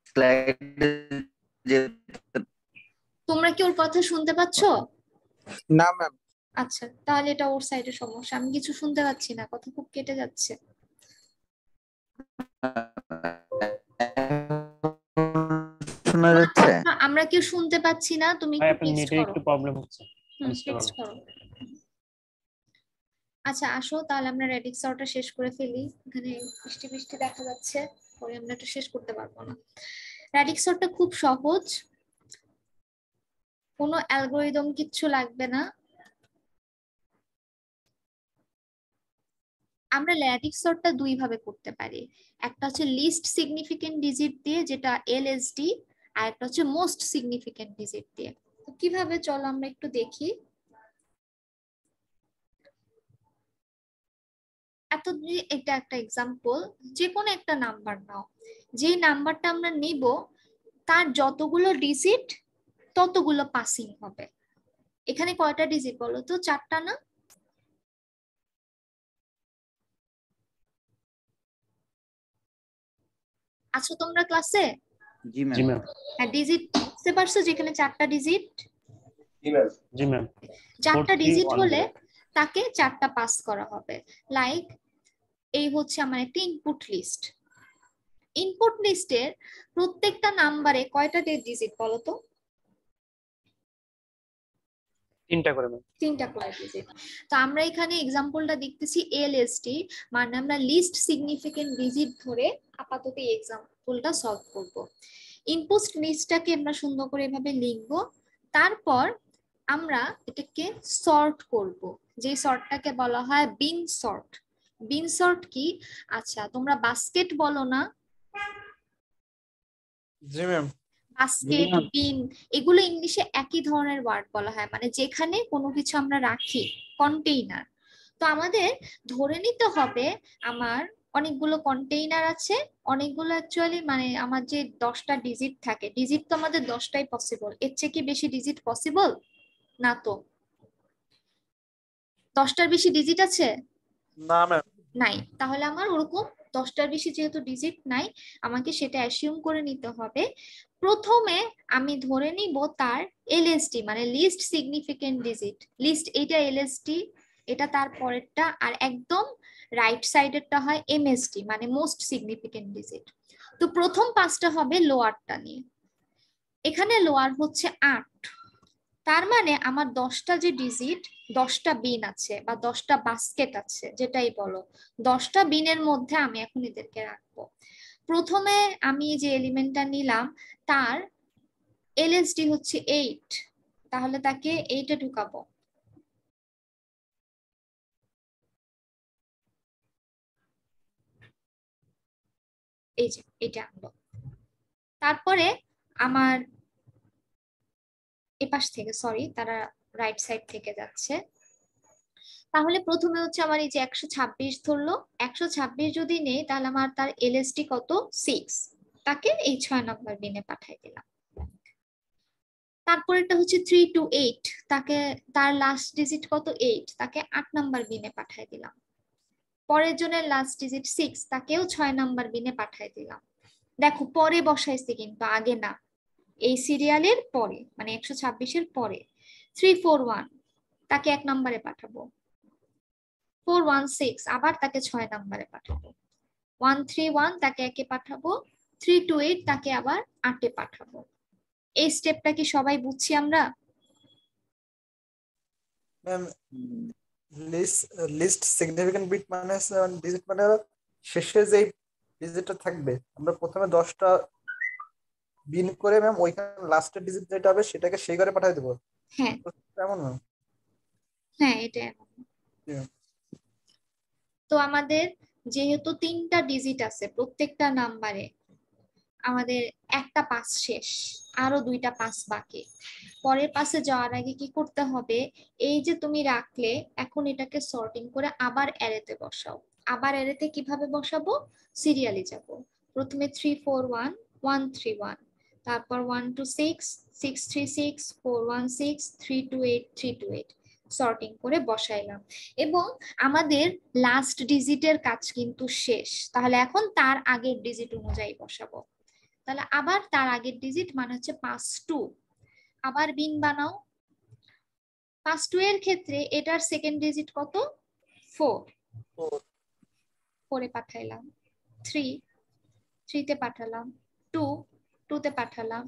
স্লাইডে যে তোমরা কি ওর কথা শুনতে পাচ্ছো? না ম্যাম। আচ্ছা, তাহলে এটা ওর সাইডের সমস্যা, আমি কিছু শুনতে পাচ্ছি না, কথা খুব কেটে যাচ্ছে। শোনা কোনো যাচ্ছে? কথা আমরা কেউ শুনতে পাচ্ছি না, তুমি ভাই একটু আপনার টেক্সট নেটের করো। একটু প্রবলেম হচ্ছে, চেষ্টা টেক্সট করো। করো। আচ্ছা আসো, তাহলে আমরা রেডিক্স সর্টটা শেষ করে ফেলি। এখানে বৃষ্টি বৃষ্টি দেখা যাচ্ছে, পরে আমরা এটা শেষ করতে পারবো না। রেডিক্স সর্টটা খুব সহজ, কোনো অ্যালগোরিদম কিচ্ছু লাগবে না। আমরা ল্যাটিস সর্টটা দুই ভাবে করতে পারি, একটা হচ্ছে লিস্ট সিগনিফিকেন্ট ডিজিট দিয়ে, যেটা এলএসডি, আর একটা হচ্ছে মোস্ট সিগনিফিকেন্ট ডিজিট দিয়ে। তো কিভাবে, চলো আমরা একটু দেখি। এত এটা একটা এক্সাম্পল, যে কোনো একটা নাম্বার নাও, যে নাম্বারটা আমরা নিব তার যতগুলো ডিজিট ততগুলো পাসিং হবে। এখানে কয়টা ডিজিট বলো তো? চারটা না? আছো তোমরা ক্লাসে? জি জি ম্যাম। ম্যাম। হ্যাঁ, ডিজিট বুঝতে পারছো যেখানে চারটা ডিজিট? জি ম্যাম। চারটা ডিজিট হলে 4310। তাকে চারটা পাস করা হবে। লাইক এই হচ্ছে আমার একটা ইনপুট লিস্ট। ইনপুট লিস্টের প্রত্যেকটা নাম্বারে কয়টা ডিজিট বলো তো? তিনটা করে ম্যাম। 3টা করে ডিজিট। তো আমরা এখানে এক্সাম্পলটা দেখতেছি এলএসটি, মানে আমরা লিস্ট সিগনিফিকেন্ট ডিজিট ধরে আপাতত এই এক্সাম্পলটা সলভ করব। ইনপুট লিস্টটাকে আমরা সুন্দর করে এভাবে লিখব, তারপর আমরা এটাকে সর্ট করব, যে সর্টটাকে বলা হয় বিন সর্ট। বিন সর্ট কি? আচ্ছা, তোমরা বাস্কেট বলো না? জি ম্যাম। বাস্কেট, বিন, এগুলো ইংলিশে একই ধরনের ওয়ার্ড বলা হয়, মানে যেখানে কোনো কিছু আমরা রাখি, কন্টেইনার। তো আমাদের ধরে নিতে হবে আমার অনেকগুলো কন্টেইনার আছে, অনেকগুলো অ্যাকচুয়ালি মানে আমার যে 10টা ডিজিট থাকে, ডিজিট তো আমাদের 10টাই পসিবল, এর চেয়ে কি বেশি ডিজিট পসিবল না? তো 10টার বেশি ডিজিট আছে? না ম্যাম। নাই। তাহলে আমার ওরকম 10টার বেশি যেহেতু ডিজিট নাই, আমাকে সেটা অ্যাসিউম করে নিতে হবে। প্রথমে আমি ধরে নিব তার এলএসটি, মানে লিস্ট সিগনিফিকেন্ট ডিজিট। লিস্ট এটা এলএসটি, এটা তার পরেরটা, আর একদম রাইট সাইডেরটা হয় এমএসটি, মানে মোস্ট সিগনিফিকেন্ট ডিজিট। তো প্রথম 5টা হবে লোয়ারটা নিয়ে। এখানে লোয়ার হচ্ছে 8, তার মানে আমার 10টা যে ডিজিট, 10টা বিন আছে বা 10টা বাস্কেট আছে, যেটাই বলো, 10টা বিনের মধ্যে আমি এখন এদেরকে রাখবো। প্রথমে আমি যে এলিমেন্টটা নিলাম তার এলএসডি হচ্ছে 8, তাহলে তাকে 8-এ ঢুকাবো। এই যে এটা আনলো। তারপরে আমার এপাশ থেকে, সরি তারা রাইট সাইড থেকে যাচ্ছে, তাহলে প্রথমে হচ্ছে আমার এই যে 126 ধরলো, 126 যদি নেই তাহলে আমার তার এলএসডি কত? 6, তাকে এই 6 নম্বর বিনে পাঠিয়ে দিলাম। তারপরেরটা হচ্ছে 3 to 8, তাকে তার লাস্ট ডিজিট কত? 8, তাকে 8 নাম্বার বিনে পাঠিয়ে দিলাম। পরের জনের লাস্ট ডিজিট 6, তাকেও 6 নাম্বার বিনে পাঠিয়ে দিলাম। দেখো পরে বসাইছে কিন্তু আগে না, এই সিরিয়ালের পরে, মানে 126-এর পরে। 341, তাকে 1 নম্বরে পাঠাবো। 416, আবার তাকে 6 নম্বরে পাঠাবো। 131, তাকে 1-এ পাঠাবো। 328, তাকে আবার 8-এ পাঠাবো। এই স্টেপটা কি সবাই বুঝছি আমরা? ম্যাম লিস্ট সিগনিফিকেন্ট বিট মানে ডিজিট মানে শেষে যে ডিজিটটা থাকবে, আমরা প্রথমে 10টা বিন করে ম্যাম ওইখানে লাস্টের ডিজিট যেটা হবে সেটাকে সেই ঘরে পাঠিয়ে দেবো। হ্যাঁ কেমন ম্যাম? হ্যাঁ, এটা এমন। তো আমাদের যেহেতু 3টা ডিজিট আছে প্রত্যেকটা নাম্বারে, আমাদের একটা পাস শেষ, আরো 2টা পাস বাকি। পরের পাসে যাওয়ার আগে কি করতে হবে? এই যে তুমি রাখলে, এখন এটাকে সর্টিং করে আবার অ্যারেতে বসাও। আবার অ্যারেতে কিভাবে বসাবো? সিরিয়ালি যাব। প্রথমে 341, 131, তারপর 126, 636, 416, 328, 328 সর্টিং করে বসাইলাম। এবং আমাদের লাস্ট ডিজিটের কাজ কিন্তু শেষ, তাহলে এখন তার আগের ডিজিট অনুযায়ী বসাবো। তাহলে আবার তার আগের ডিজিট মানে হচ্ছে 52, আবার বিন বানাও। 52 এর ক্ষেত্রে এটার সেকেন্ড ডিজিট কত? 4, 4-এ পাঠাইলাম। 3, 3-তে পাঠালাম। 2, 2-তে পাঠালাম।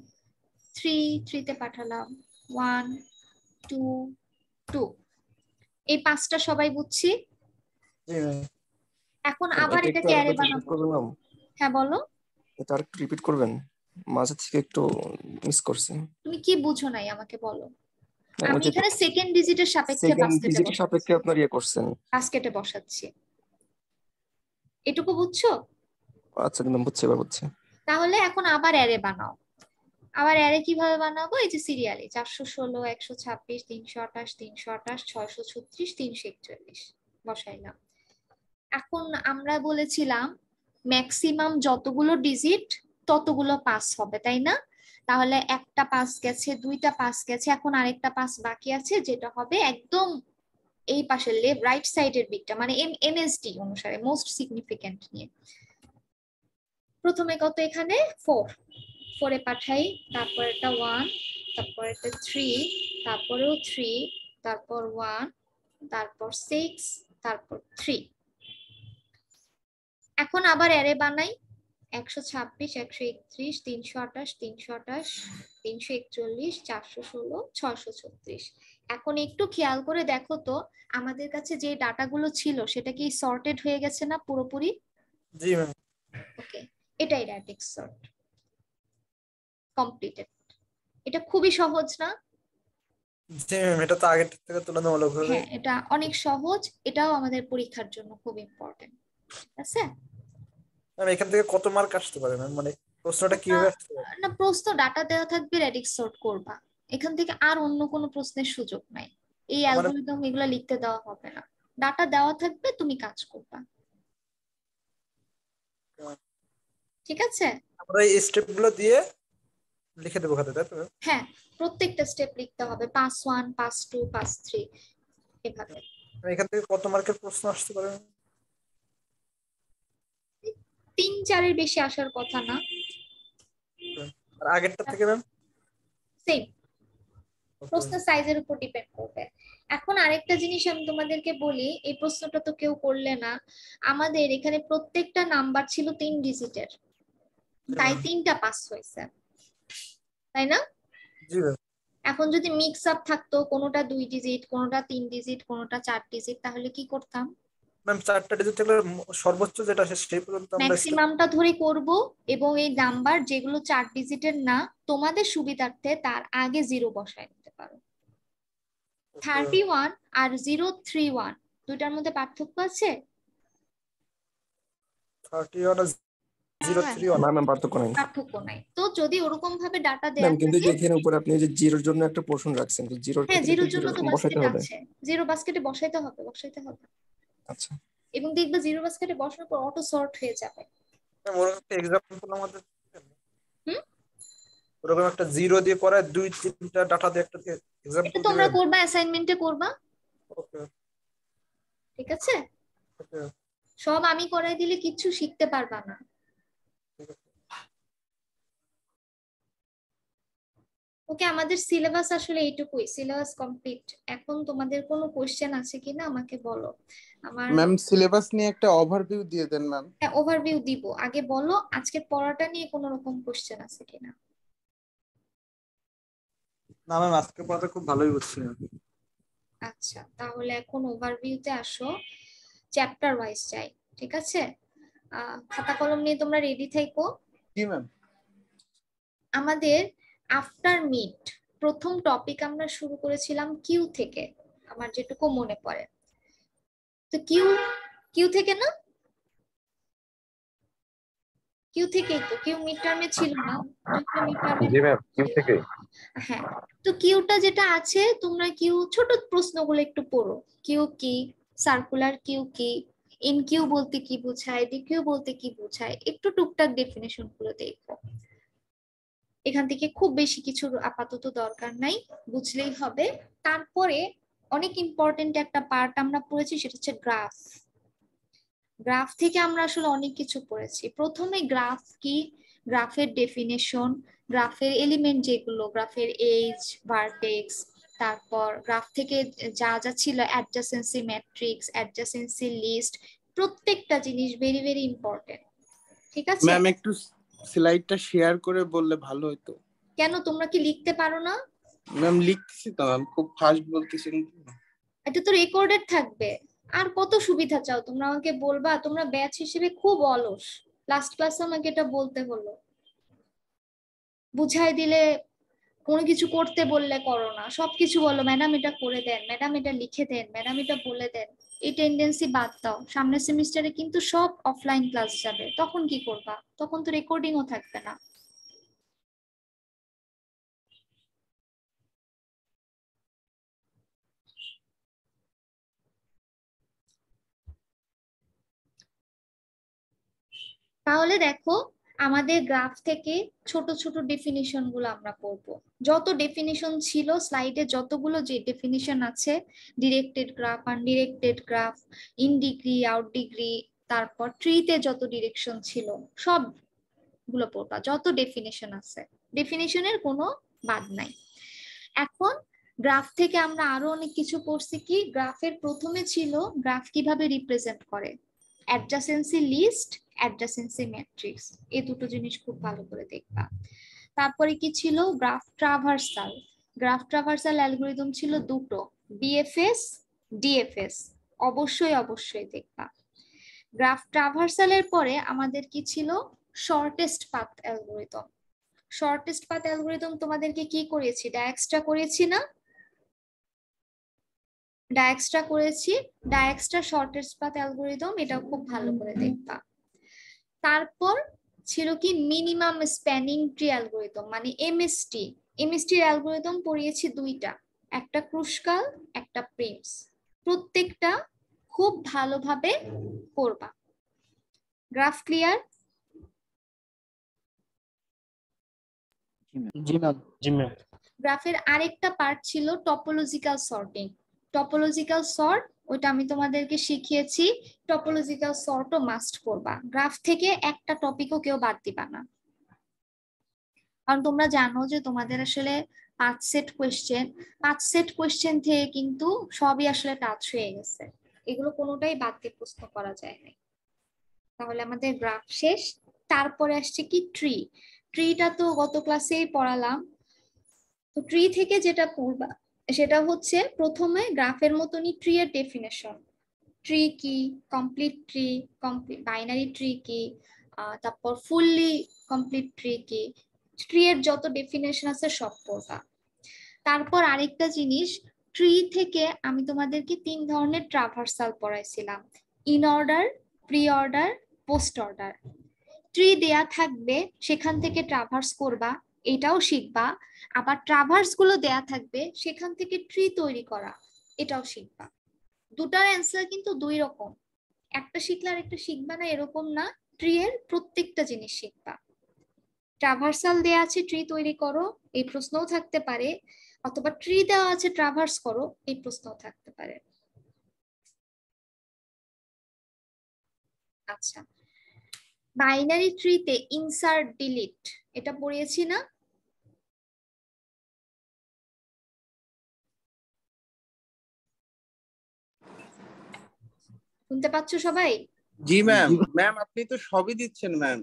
3, 3-তে পাঠালাম। 1, 2, 2। এই 5টা সবাই বুঝছি? জি ম্যাম। এখন আবার এটাকে অ্যারে বানাবো। হ্যাঁ বলো। এটা আর রিপিট করবেন? মাঝে থেকে একটু মিস করছি। তুমি কি বুঝো নাই আমাকে বলো। না, আমি ওই যে এখানে সেকেন্ড ডিজিটের সাপেক্ষে সেকেন্ড বাস্কেটে ডিজিটের সাপেক্ষে আপনার ইয়ে করছেন। বাস্কেটে বসাচ্ছি। এটুকু বুঝছো? আচ্ছা ম্যাম, বুঝছি, এবার বুঝছি। তাহলে এখন আবার অ্যারে বানাও। আবার অ্যারে কিভাবে বানাবো? এই যে সিরিয়ালি 416, 126, 328, 328, 636, 341 বসাইলাম। এখন আমরা বলেছিলাম ম্যাক্সিমাম যতগুলো ডিজিট ততগুলো পাস হবে, তাই না? তাহলে একটা পাস গেছে, 2টা পাস গেছে, এখন আরেকটা পাস বাকি আছে, যেটা হবে একদম এই পাশে রাইট সাইডের দিকটা, মানে এমএসডি অনুসারে মোস্ট সিগনিফিকেন্ট নিয়ে। প্রথমে কত? এখানে 4-এ পাঠাই, তারপর এটা 1, তারপর এটা 3, তারপরেও 3, তারপর 1, তারপর 6, তারপর 3। এখন আবার অ্যারে বানাই। 126, 131, 328, 328, 341, 416, 636। এখন একটু খেয়াল করে দেখো তো আমাদের কাছে যে ডাটাগুলো ছিল সেটা কি সর্টেড হয়ে গেছে না পুরোপুরি? জি ম্যাম। ওকে, এটাই র্যাডিক্স সর্ট কমপ্লিটেড। এটা খুবই সহজ না? জি ম্যাম, এটা তো আগের থেকে তুলনামূলকভাবে। হ্যাঁ, এটা অনেক সহজ, এটাও আমাদের পরীক্ষার জন্য খুব ইম্পর্টেন্ট। ঠিক আছে? ম্যাম এখান থেকে কত মার্ক আসতে পারে ম্যাম, মানে প্রশ্নটা কিভাবে আসতে পারে? না, প্রশ্ন ডাটা দেওয়া থাকবে, র্যাডিক্স সর্ট করবা, এখান থেকে আর অন্য কোনো প্রশ্নের সুযোগ নাই। এই মানে অ্যালগরিদম এগুলো লিখতে দেওয়া হবে না, ডাটা দেওয়া থাকবে, তুমি কাজ করবা। ঠিক আছে? আমরা এই স্টেপ গুলো দিয়ে লিখে দেবো খাতে, তাই তো ম্যাম? হ্যাঁ, প্রত্যেকটা স্টেপ লিখতে হবে, পাস 1, পাস 2, পাস 3 এভাবে। এখান থেকে কত মার্কের প্রশ্ন আসতে পারে ম্যাম? 3-4 এর বেশি আসার কথা না। আর আগেরটা থেকে ম্যাম? সেম, প্রশ্নের সাইজের উপর ডিপেন্ড করবে। এখন আরেকটা জিনিস আমি তোমাদেরকে বলি, এই প্রশ্নটা তো কেউ করলে না। আমাদের এখানে প্রত্যেকটা নাম্বার ছিল 3 ডিজিটের, তাই 3টা পাস হয়েছে, তাই না? জি ম্যাম। এখন যদি মিক্স আপ থাকতো, কোনোটা 2 ডিজিট, কোনোটা 3 ডিজিট, কোনোটা 4 ডিজিট, তাহলে কি করতাম? ম্যাম 4টা ডিজিট থাকলে সর্বোচ্চ যেটা আসে সেই পর্যন্ত আমরা ম্যাক্সিমামটা ধরে করব, এবং এই নাম্বার যেগুলো 4 ডিজিটের না, তোমাদের সুবিধার্থে তার আগে 0 বসায় নিতে পারো। 31 আর 031 দুইটার মধ্যে পার্থক্য আছে? 31 আর 031 না ম্যাম, পার্থক্য নাই। পার্থক্য নাই। তো যদি ওরকম ভাবে ডাটা দেয়া ম্যাম কিন্তু থাকে, এখানে উপরে আপনি যে জিরোর জন্য একটা পোর্শন রাখছেন, তো জিরোর হ্যাঁ, ক্ষেত্রে জিরোর কি জন্য তো বসাইতে বাস্কেট হবে? আছে, জিরো বাস্কেটে বসাইতে হবে, বসাইতে হবে। আচ্ছা। এবং দেখবে জিরো বাস্কেটে বসানোর পর অটো সর্ট হয়ে যাবে। ম্যাম ওরকম একটা এক্সাম্পল আমাদের, হুম, ওরকম একটা 0 দিয়ে করায় 2-3টা ডাটা দিয়ে একটা এটা এক্সাম্পল তোমরা দিবেন। করবা, অ্যাসাইনমেন্টে করবা। ওকে ঠিক আছে? ওকে সব আমি করাই দিলে কিচ্ছু শিখতে পারবা না। ঠিক আছে। ওকে, আমাদের সিলেবাস আসলে এইটুকুই, সিলেবাস কমপ্লিট। এখন তোমাদের কোনো কোশ্চেন আছে কিনা আমাকে বলো। আমার ম্যাম সিলেবাস নিয়ে একটা ওভারভিউ দিয়ে দেন ম্যাম। ওভারভিউ দিব, আগে বলো আজকের পড়াটা নিয়ে কোনো রকম কোশ্চেন আছে কিনা। না ম্যাম আজকে পড়াটা খুব ভালোই বুঝছি। আচ্ছা, তাহলে এখন ওভারভিউতে আসো, চ্যাপ্টার ওয়াইজ যাই। ঠিক আছে? খাতা কলম নিয়ে তোমরা রেডি থেকো। জি ম্যাম। আমাদের আফটার মিড প্রথম টপিক আমরা শুরু করেছিলাম কিউ থেকে, আমার যেটুকু মনে পড়ে। তো কিউ কিউ থেকে না, কিউ থেকেই তো, কিউ মিড টার্মে ছিল না? মিড টার্মে জি ম্যাম, কিউ থেকে। হ্যাঁ, তো কিউটা যেটা আছে, তোমরা কিউ ছোট প্রশ্নগুলো একটু পড়ো। কিউ কি, সার্কুলার কিউ কি, ইন কিউ বলতে কি বোঝায়, ডি কিউ বলতে কি বোঝায়, একটু টুকটাক ডেফিনেশন গুলো দেখো। এখান থেকে খুব বেশি কিছু আপাতত দরকার নাই, বুঝলেই হবে। তারপরে অনেক ইম্পর্টেন্ট একটা পার্ট আমরা পড়েছি, সেটা হচ্ছে গ্রাফ। গ্রাফ থেকে আমরা আসলে অনেক কিছু পড়েছি। প্রথমে গ্রাফ কি, গ্রাফের ডেফিনেশন, গ্রাফের এলিমেন্ট যেগুলো, গ্রাফের এজ, ভার্টেক্স, তারপর গ্রাফ থেকে যা যা ছিল, অ্যাডজাসেন্সি ম্যাট্রিক্স, অ্যাডজাসেন্সি লিস্ট, প্রত্যেকটা জিনিস ভেরি ভেরি ইম্পর্টেন্ট। ঠিক আছে? ম্যাম একটু স্লাইডটা শেয়ার করে বললে ভালো হতো। কেন, তোমরা কি লিখতে পারো না? ম্যাম লিখতেছি তো ম্যাম, খুব ফাস্ট বলতেছেন। এটা তো রেকর্ডেড থাকবে। আর কত সুবিধা চাও তোমরা, আমাকে বলবা। তোমরা ব্যাচ হিসেবে খুব অলস, লাস্ট ক্লাসে আমাকে এটা বলতে হলো। বুঝাই দিলে, কোনো কিছু করতে বললে করো না, সবকিছু বলো ম্যাডাম এটা করে দেন, ম্যাডাম এটা লিখে দেন, ম্যাডাম এটা বলে দেন। এই টেন্ডেন্সি বাদ দাও। সামনের সেমিস্টারে কিন্তু সব অফলাইন ক্লাস যাবে, তখন কি করবা? তখন তো রেকর্ডিংও থাকবে না। তাহলে দেখো, আমাদের গ্রাফ থেকে ছোট ছোট ডেফিনিশন গুলো আমরা পড়বো। যত ডেফিনিশন ছিল স্লাইডে, যতগুলো যে ডেফিনিশন আছে, directed graph, undirected graph, in degree, out degree, তারপর ট্রিতে যত ডিরেকশন ছিল, সবগুলো পড়বা। যত ডেফিনিশন আছে, ডেফিনিশনের কোনো বাদ নাই। এখন গ্রাফ থেকে আমরা আরো অনেক কিছু পড়ছি। কি, গ্রাফের প্রথমে ছিল গ্রাফ কিভাবে রিপ্রেজেন্ট করে, অ্যাডজাসেন্সি লিস্ট, অ্যাডজাসেন্সি ম্যাট্রিক্স, এই দুটো জিনিস খুব ভালো করে দেখবা। তারপরে কি ছিল, graph traversal, graph traversal algorithm ছিল দুটো, বিএফএস, ডিএফএস। অবশ্যই দেখবা। গ্রাফ ট্রাভার্সালের পরে আমাদের কি ছিল? Shortest path algorithm. Shortest path algorithm তোমাদেরকে কি করেছি? ডায়াক্সট্রা করেছি না? ডায়াক্সট্রা করেছি। ডায়াক্সট্রা শর্টেস্ট পাথ অ্যালগরিদম, এটা খুব ভালো করে দেখবা। তারপর ছিল কি? মিনিমাম স্প্যানিং ট্রি অ্যালগরিদম, মানে এমএসটি। এমএসটির অ্যালগরিদম পড়িয়েছি দুইটা, একটা ক্রুশকাল, একটা প্রিমস। প্রত্যেকটা খুব ভালোভাবে করবা। Graph clear? জি ম্যাম। জি ম্যাম। গ্রাফের আরেকটা পার্ট ছিল টপোলজিক্যাল সর্টিং। টপোলজিক্যাল সর্ট, ওইটা আমি তোমাদেরকে শিখিয়েছি। টপোলজিক্যাল সর্টও মাস্ট করবা। গ্রাফ থেকে একটা টপিকও কেউ বাদ দিবা না, কারণ তোমরা জানো যে তোমাদের আসলে 5 সেট কোয়েশ্চেন থেকে কিন্তু সবই আসলে টাচ হয়ে গেছে। এগুলো কোনোটাই বাদ দিয়ে প্রশ্ন করা যায় না। তাহলে আমাদের গ্রাফ শেষ। তারপরে আসছে কি? ট্রি। ট্রিটা তো গত ক্লাসেই পড়ালাম। তো ট্রি থেকে যেটা পড়বা সেটা হচ্ছে প্রথমে গ্রাফের মতনই ট্রি এর ডেফিনেশন। ট্রি কি, কমপ্লিট ট্রি, বাইনারি ট্রি কি, তারপর ফুললি কমপ্লিট ট্রি কি, ট্রি এর যত ডেফিনেশন আছে সব পড়বা। তারপর আরেকটা জিনিস, ট্রি থেকে আমি তোমাদেরকে 3 ধরনের ট্রাভার্সাল পড়াইছিলাম: in order, pre order, post order. Tree দেয়া থাকবে, সেখান থেকে ট্রাভার্স করবা, এটাও শিখবা। আবার ট্রাভার্স গুলো দেয়া থাকবে, সেখান থেকে ট্রি তৈরি করা, এটাও শিখবা। দুটার অ্যান্সার কিন্তু দুই রকম। একটা শিখলে আর একটা শিখবা না এরকম না, ট্রি এর প্রত্যেকটা জিনিস শিখবা। ট্রাভার্সাল দেয়া আছে, ট্রি তৈরি করো, এই প্রশ্নও থাকতে পারে, অথবা ট্রি দেওয়া আছে, ট্রাভার্স করো, এই প্রশ্নও থাকতে পারে। আচ্ছা, বাইনারি ট্রিতে ইনসার্ট ডিলিট, এটা পড়িয়েছি না? শুনতে পাচ্ছ সবাই? জি ম্যাম। ম্যাম আপনি তো সবই দিচ্ছেন ম্যাম।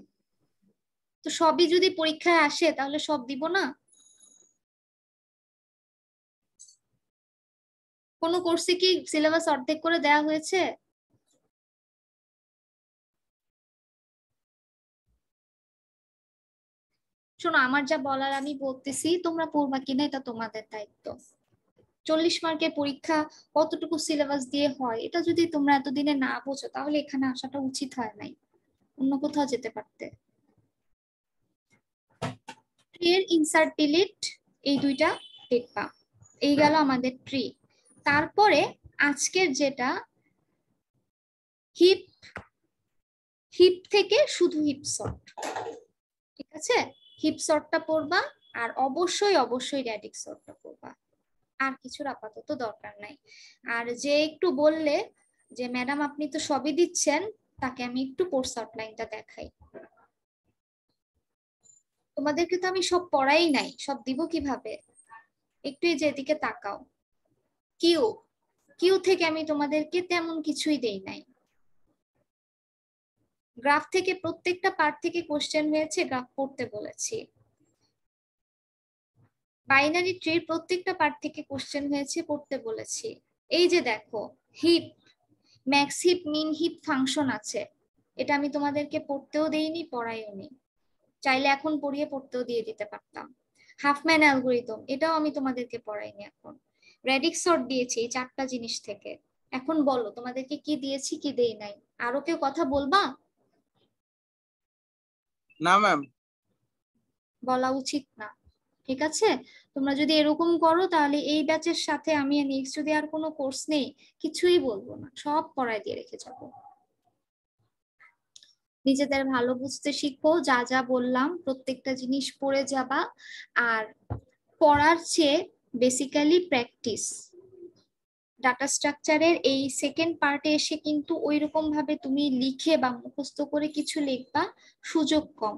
তো সবই যদি পরীক্ষায় আসে তাহলে সব দিব না? কোন কোর্সে কি সিলেবাস অর্ধেক করে দেয়া হয়েছে? শোনো, আমার যা বলার আমি বলতেছি, তোমরা পড়বা কিনা এটা তোমাদের দায়িত্ব। 40 মার্কের পরীক্ষা কতটুকু সিলেবাস দিয়ে হয়, এটা যদি তোমরা এতদিনে না বোঝো তাহলে এখানে আসাটা উচিত হয় নাই, অন্য কোথাও যেতে পারতে। ট্রি এর ইনসার্ট ডিলিট এই দুইটা দেখবা। এই গেল আমাদের ট্রি। তারপরে আজকের যেটা হিপ, হিপ থেকে শুধু হিপ সর্ট, ঠিক আছে? হিপ সর্টটা পড়বা, আর অবশ্যই র্যাডিক্স সর্টটা পড়বা। আর কিছুর আপাতত দরকার নাই। আর যে একটু বললে যে ম্যাডাম আপনি তো সবই দিচ্ছেন, তাকে আমি একটু কোর্স আউটলাইনটা দেখাই। তোমাদেরকে তো আমি সব পড়াই নাই, সব দিব কিভাবে? একটু এই যে এদিকে তাকাও। কিউ, কিউ থেকে আমি তোমাদেরকে তেমন কিছুই দেই নাই। গ্রাফ থেকে প্রত্যেকটা পার্ট থেকে কোশ্চেন হয়েছে, গ্রাফ পড়তে বলেছি। বাইনারি ট্রির প্রত্যেকটা পার্ট থেকে কোশ্চেন হয়েছে, পড়তে বলেছি। এই যে দেখো, হিপ, ম্যাক্স হিপ, মিন হিপ ফাংশন আছে, এটা আমি তোমাদেরকে পড়তেও দেইনি, পড়াইও নি। চাইলে এখন পড়িয়ে পড়তেও দিয়ে দিতে পারতাম। হাফম্যান অ্যালগরিদম, এটাও আমি তোমাদেরকে পড়াইনি এখন। র্যাডিক্স সর্ট দিয়েছি এই 4টা জিনিস থেকে। এখন বলো তোমাদেরকে কি দিয়েছি, কি দেই নাই? আরো কেউ কথা বলবা? না ম্যাম। বলা উচিত না, ঠিক আছে? তোমরা যদি এরকম করো তাহলে এই ব্যাচের সাথে আমি নেক্সট যদি আর কোনো কোর্স নেই, কিছুই বলবো না, সব পড়ায় দিয়ে রেখে যাবো। নিজেদের ভালো বুঝতে শিখো, যা যা বললাম প্রত্যেকটা জিনিস পড়ে যাবা। আর পড়ার চেয়ে বেসিক্যালি প্র্যাকটিস। ডাটা স্ট্রাকচারের এই সেকেন্ড পার্টে এসে কিন্তু ওইরকম ভাবে তুমি লিখে বা মুখস্থ করে কিছু লিখবা সুযোগ কম।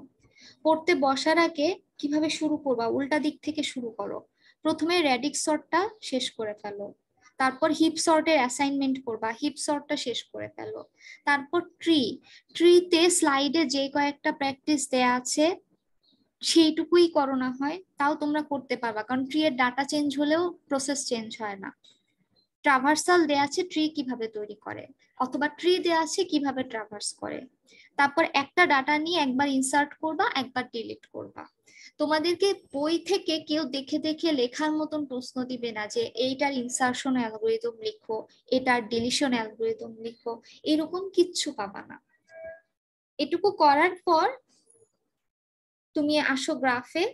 পড়তে বসার আগে কিভাবে শুরু করবা, উল্টা দিক থেকে শুরু করো। প্রথমে র্যাডিক্স সর্টটা শেষ করে ফেলো, তারপর হিপ সর্টের অ্যাসাইনমেন্ট করবা, হিপ সর্টটা শেষ করে ফেলো। তারপর ট্রি, ট্রিতে স্লাইডে যে কয়েকটা প্র্যাকটিস দেয়া আছে সেইটুকুই করো না হয়, তাও তোমরা করতে পারবা, কারণ ট্রি এর ডাটা চেঞ্জ হলেও প্রসেস চেঞ্জ হয় না। ট্রাভার্সাল দেয়া আছে ট্রি কিভাবে তৈরি করে, অথবা ট্রি দেয়া আছে কিভাবে ট্রাভার্স করে। তারপর একটা ডাটা নিয়ে একবার ইনসার্ট করবা, একবার ডিলিট করবা। তোমাদেরকে বই থেকে কেউ দেখে দেখে লেখার মতন প্রশ্ন দিবে না যে এইটার ইনসার্শন অ্যালগোরিদম লিখো, এটার ডিলিশন অ্যালগোরিদম লিখো, এরকম কিচ্ছু পাবা না। এটুকু করার পর তুমি আসো গ্রাফে,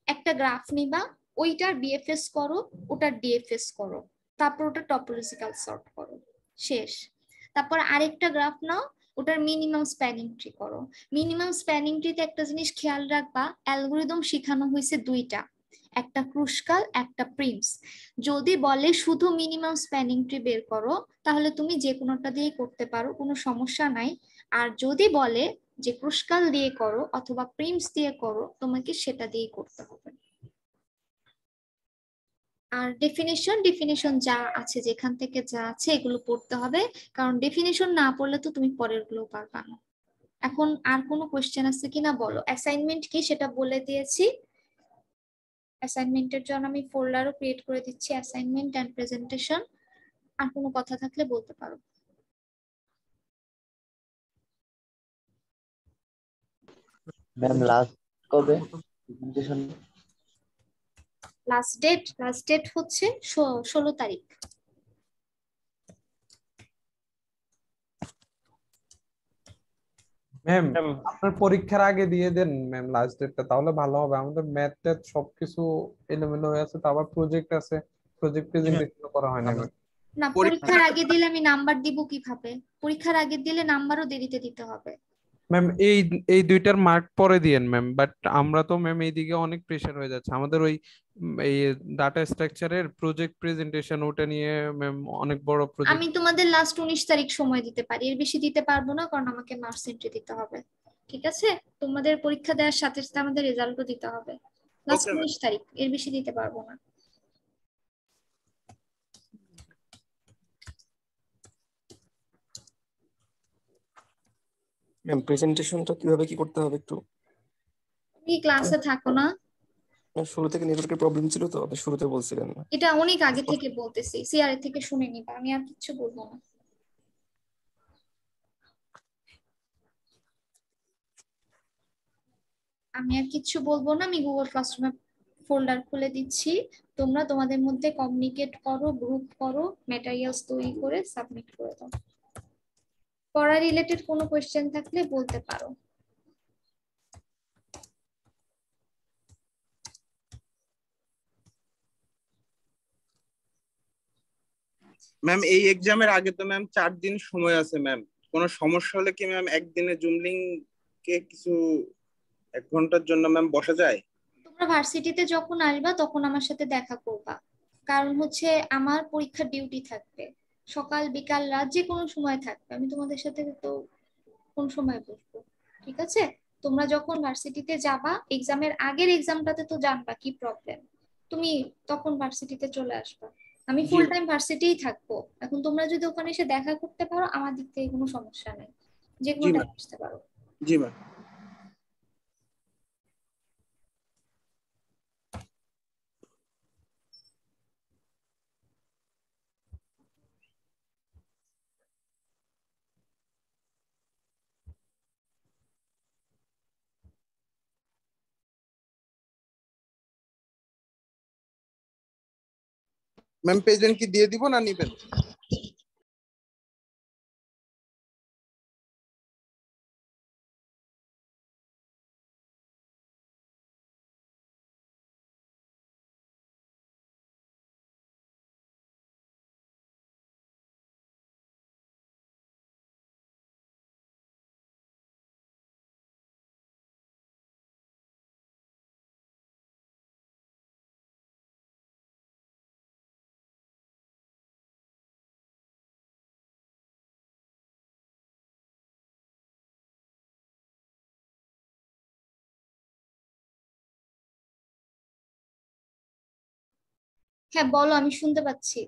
একটা গ্রাফ নিবা, ওইটার বিএফএস করো, ওটার ডিএফএস করো, তারপর ওটা টপোলজিক্যাল সর্ট করো, শেষ। তারপর আরেকটা গ্রাফ নাও, ওটার মিনিমাম স্প্যানিং ট্রি করো। মিনিমাম স্প্যানিং ট্রিতে একটা জিনিস খেয়াল রাখবা, অ্যালগোরিদম শেখানো হয়েছে দুইটা, একটা ক্রুশকাল, একটা প্রিমস। যদি বলে শুধু মিনিমাম স্প্যানিং ট্রি বের করো, তাহলে তুমি যে কোনোটা দিয়ে করতে পারো, কোনো সমস্যা নাই। আর যদি বলে যে ক্রুশকাল দিয়ে করো অথবা প্রিমস দিয়ে করো, তোমাকে সেটা দিয়ে করতে হবে। আর ডেফিনিশন যা আছে, যেখান থেকে যা আছে এগুলো পড়তে হবে, কারণ ডেফিনিশন না পড়লে তো তুমি পরের গুলো পারবা না। এখন আর কোনো কোয়েশ্চেন আছে কিনা বলো। অ্যাসাইনমেন্ট কি সেটা বলে দিয়েছি। অ্যাসাইনমেন্টের জন্য আমি ফোল্ডারও ক্রিয়েট করে দিচ্ছি, অ্যাসাইনমেন্ট এন্ড প্রেজেন্টেশন। আর কোনো কথা থাকলে বলতে পারো। ম্যাম লাস্ট কবে প্রেজেন্টেশন? লাস্ট ডেট হচ্ছে 16 তারিখ। ম্যাম ম্যাম আপনার পরীক্ষার আগে দিয়ে দেন ম্যাম লাস্ট ডেটটা, তাহলে ভালো হবে। আমাদের ম্যাথ ট্যাথ সবকিছু এলোমেলো হয়ে আছে, তো আবার প্রজেক্ট আছে, প্রজেক্ট প্রেজেন্টেশন করা হয় না ম্যাম। না, পরীক্ষার আগে দিলে আমি নাম্বার দিব কিভাবে? পরীক্ষার আগে দিলে নাম্বারও দেরিতে দিতে হবে। ম্যাম এই এই দুইটার মার্ক পরে দিয়েন ম্যাম, বাট আমরা তো ম্যাম এইদিকে অনেক প্রেশার হয়ে যাচ্ছে আমাদের, ওই এই ডাটা স্ট্রাকচারের প্রজেক্ট প্রেজেন্টেশন ওটা নিয়ে ম্যাম অনেক বড় প্রজেক্ট। আমি তোমাদের লাস্ট 19 তারিখ সময় দিতে পারি, এর বেশি দিতে পারবো না, কারণ আমাকে মার্কস এন্ট্রি দিতে হবে। ঠিক আছে, তোমাদের পরীক্ষা দেওয়ার সাথে সাথে আমাদের রেজাল্টও দিতে হবে। লাস্ট 19 তারিখ, এর বেশি দিতে পারবো না। ম্যাম প্রেজেন্টেশনটা কিভাবে কি করতে হবে একটু? তুমি ক্লাসে থাকো না? শুরু থেকে নেটওয়ার্কের প্রবলেম ছিল তো, আপনি শুরুতে বলছিলেন না। এটা অনেক আগে থেকে বলতেছি, সিআরএ থেকে শুনে নিবা, আমি আর কিচ্ছু বলবো না। আমি আর কিচ্ছু বলবো না, আমি গুগল ক্লাসরুমে ফোল্ডার খুলে দিচ্ছি। তোমরা তোমাদের মধ্যে কমিউনিকেট করো, গ্রুপ করো, ম্যাটেরিয়ালস তৈরি করে সাবমিট করে দাও। পড়া রিলেটেড কোনো কোয়েশ্চেন থাকলে বলতে পারো। ম্যাম এই এক্সামের আগে তো ম্যাম 4 দিন সময় আছে ম্যাম, কোনো সমস্যা হলে কি ম্যাম একদিনে জুম লিংক কে কিছু 1 ঘন্টার জন্য ম্যাম বসা যায়? তোমরা ভার্সিটিতে যখন আসবা তখন আমার সাথে দেখা করবা, কারণ হচ্ছে আমার পরীক্ষার ডিউটি থাকবে, সকাল বিকাল রাত যে কোনো সময় থাকবে। আমি তোমাদের সাথে তো কোন সময় বসবো? ঠিক আছে, তোমরা যখন ভার্সিটিতে যাবা, এক্সামের আগের এক্সামটাতে তো জানবা কি প্রবলেম, তুমি তখন ভার্সিটিতে চলে আসবা। আমি জি ফুল টাইম ভার্সিটিই থাকবো। এখন তোমরা যদি ওখানে এসে দেখা করতে পারো, আমার দিক থেকে কোনো সমস্যা নেই, যে কোনো জি টাইম ম্যাম। আসতে পারো। জি ম্যাম। ম্যাম প্রেজেন্ট কি দিয়ে দিব না নিবেন? হ্যাঁ বলো, আমি শুনতে পাচ্ছি।